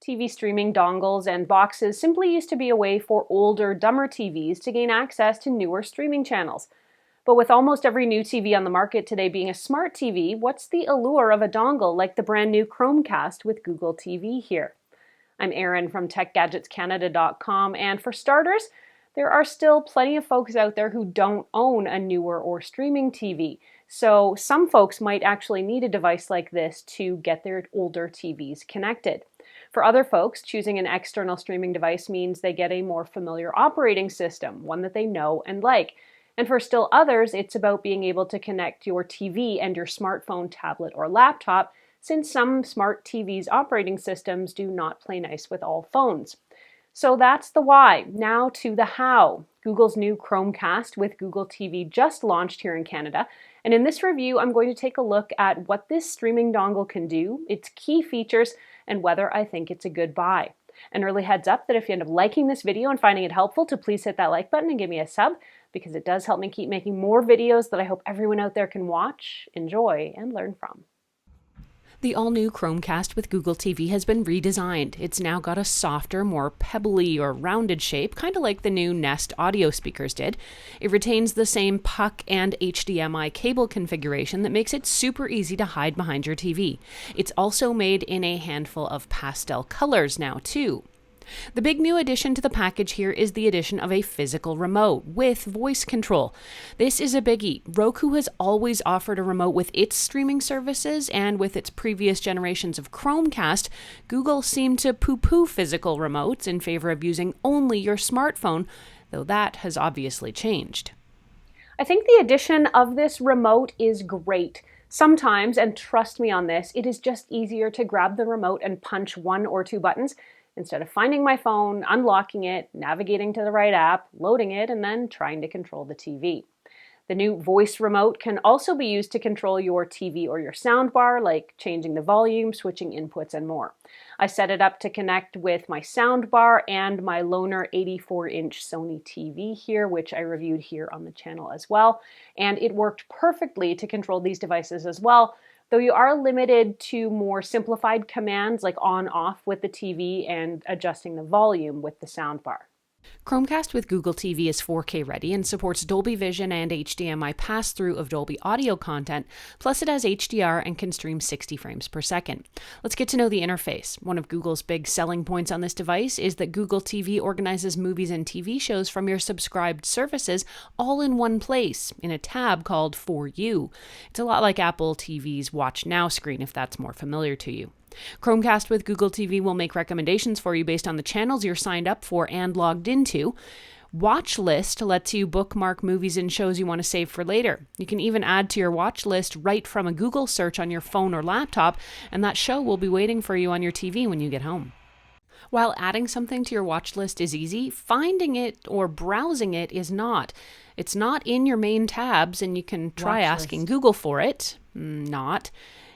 TV streaming dongles and boxes simply used to be a way for older, dumber TVs to gain access to newer streaming channels. But with almost every new TV on the market today being a smart TV, what's the allure of a dongle like the brand new Chromecast with Google TV here? I'm Erin from TechGadgetsCanada.com, and for starters, there are still plenty of folks out there who don't own a newer or streaming TV. So some folks might actually need a device like this to get their older TVs connected. For other folks, choosing an external streaming device means they get a more familiar operating system, one that they know and like. And for still others, it's about being able to connect your TV and your smartphone, tablet, or laptop, since some smart TVs' operating systems do not play nice with all phones. So that's the why. Now to the how. Google's new Chromecast with Google TV just launched here in Canada, and in this review I'm going to take a look at what this streaming dongle can do, its key features, and whether I think it's a good buy. An early heads up that if you end up liking this video and finding it helpful, to please hit that like button and give me a sub, because it does help me keep making more videos that I hope everyone out there can watch, enjoy, and learn from. The all-new Chromecast with Google TV has been redesigned. It's now got a softer, more pebbly or rounded shape, kind of like the new Nest audio speakers did. It retains the same puck and HDMI cable configuration that makes it super easy to hide behind your TV. It's also made in a handful of pastel colors now, too. The big new addition to the package here is the addition of a physical remote with voice control. This is a biggie. Roku has always offered a remote with its streaming services, and with its previous generations of Chromecast, Google seemed to poo-poo physical remotes in favor of using only your smartphone, though that has obviously changed. I think the addition of this remote is great. Sometimes, and trust me on this, it is just easier to grab the remote and punch one or two buttons instead of finding my phone, unlocking it, navigating to the right app, loading it, and then trying to control the TV. The new voice remote can also be used to control your TV or your soundbar, like changing the volume, switching inputs, and more. I set it up to connect with my soundbar and my loaner 84-inch Sony TV here, which I reviewed here on the channel as well, and it worked perfectly to control these devices as well, though you are limited to more simplified commands like on-off with the TV and adjusting the volume with the soundbar. Chromecast with Google TV is 4K ready and supports Dolby Vision and HDMI pass-through of Dolby audio content, plus it has HDR and can stream 60 frames per second. Let's get to know the interface. One of Google's big selling points on this device is that Google TV organizes movies and TV shows from your subscribed services all in one place, in a tab called For You. It's a lot like Apple TV's Watch Now screen, if that's more familiar to you. Chromecast with Google TV will make recommendations for you based on the channels you're signed up for and logged into. Watch List lets you bookmark movies and shows you want to save for later. You can even add to your watch list right from a Google search on your phone or laptop, and that show will be waiting for you on your TV when you get home. While adding something to your watch list is easy, finding it or browsing it is not. It's not in your main tabs, and you can try asking Google for it. Not.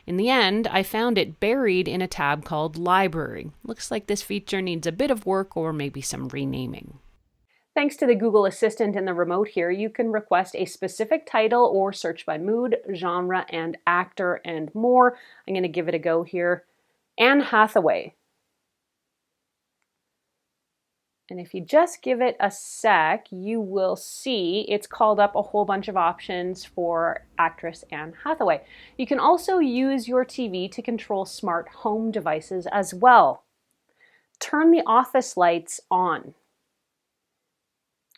In the end, I found it buried in a tab called Library. Looks like this feature needs a bit of work or maybe some renaming. Thanks to the Google Assistant in the remote here, you can request a specific title or search by mood, genre, and actor, and more. I'm going to give it a go here. Anne Hathaway. And if you just give it a sec, you will see it's called up a whole bunch of options for actress Anne Hathaway. You can also use your TV to control smart home devices as well. Turn the office lights on.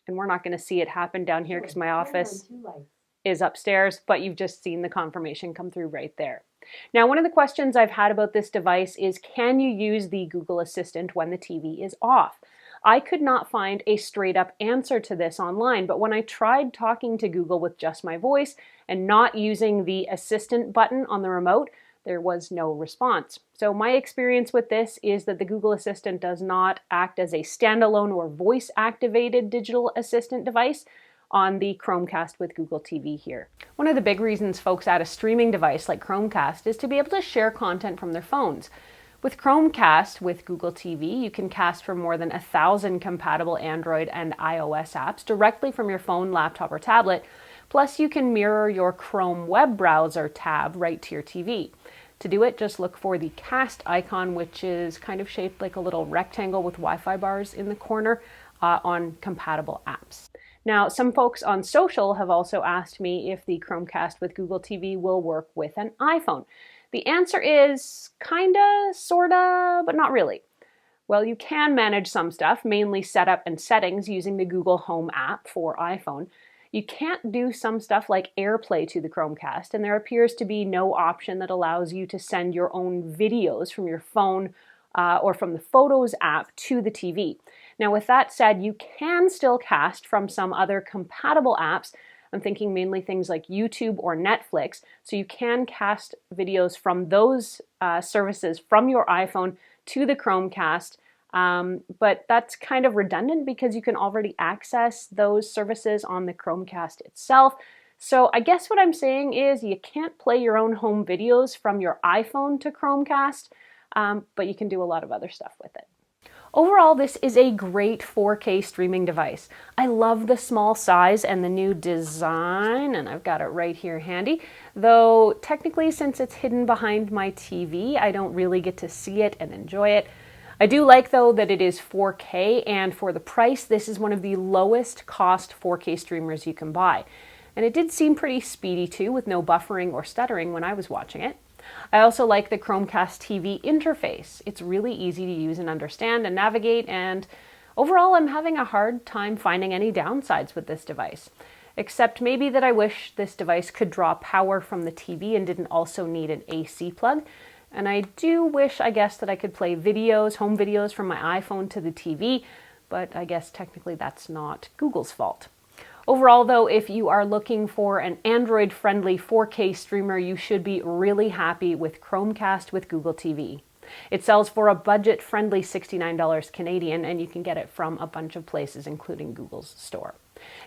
And we're not going to see it happen down here because my office is upstairs, but you've just seen the confirmation come through right there. Now, one of the questions I've had about this device is, can you use the Google Assistant when the TV is off? I could not find a straight up answer to this online, but when I tried talking to Google with just my voice and not using the assistant button on the remote, there was no response. So my experience with this is that the Google Assistant does not act as a standalone or voice activated digital assistant device on the Chromecast with Google TV here. One of the big reasons folks add a streaming device like Chromecast is to be able to share content from their phones. With Chromecast with Google TV, you can cast from more than 1,000 compatible Android and iOS apps directly from your phone, laptop, or tablet. Plus, you can mirror your Chrome web browser tab right to your TV. To do it, just look for the Cast icon, which is kind of shaped like a little rectangle with Wi-Fi bars in the corner on compatible apps. Now, some folks on social have also asked me if the Chromecast with Google TV will work with an iPhone. The answer is kinda, sorta, but not really. Well, you can manage some stuff, mainly setup and settings, using the Google Home app for iPhone. You can't do some stuff like AirPlay to the Chromecast, and there appears to be no option that allows you to send your own videos from your phone or from the Photos app to the TV. Now, with that said, you can still cast from some other compatible apps. I'm thinking mainly things like YouTube or Netflix. So you can cast videos from those services from your iPhone to the Chromecast. But that's kind of redundant because you can already access those services on the Chromecast itself. So I guess what I'm saying is you can't play your own home videos from your iPhone to Chromecast, but you can do a lot of other stuff with it. Overall, this is a great 4K streaming device. I love the small size and the new design, and I've got it right here handy. Though technically, since it's hidden behind my TV, I don't really get to see it and enjoy it. I do like, though, that it is 4K, and for the price, this is one of the lowest cost 4K streamers you can buy. And it did seem pretty speedy, too, with no buffering or stuttering when I was watching it. I also like the Chromecast TV interface. It's really easy to use and understand and navigate, and overall I'm having a hard time finding any downsides with this device. Except maybe that I wish this device could draw power from the TV and didn't also need an AC plug. And I do wish, I guess, that I could play videos, home videos from my iPhone to the TV, but I guess technically that's not Google's fault. Overall, though, if you are looking for an Android-friendly 4K streamer, you should be really happy with Chromecast with Google TV. It sells for a budget-friendly $69 Canadian, and you can get it from a bunch of places, including Google's store.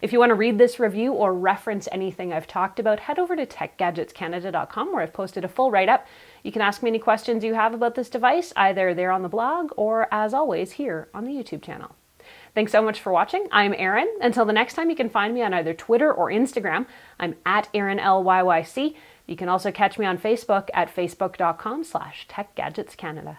If you want to read this review or reference anything I've talked about, head over to techgadgetscanada.com, where I've posted a full write-up. You can ask me any questions you have about this device, either there on the blog or, as always, here on the YouTube channel. Thanks so much for watching. I'm Erin. Until the next time, you can find me on either Twitter or Instagram. I'm at ErinLYYC. You can also catch me on Facebook at facebook.com/techgadgetscanada.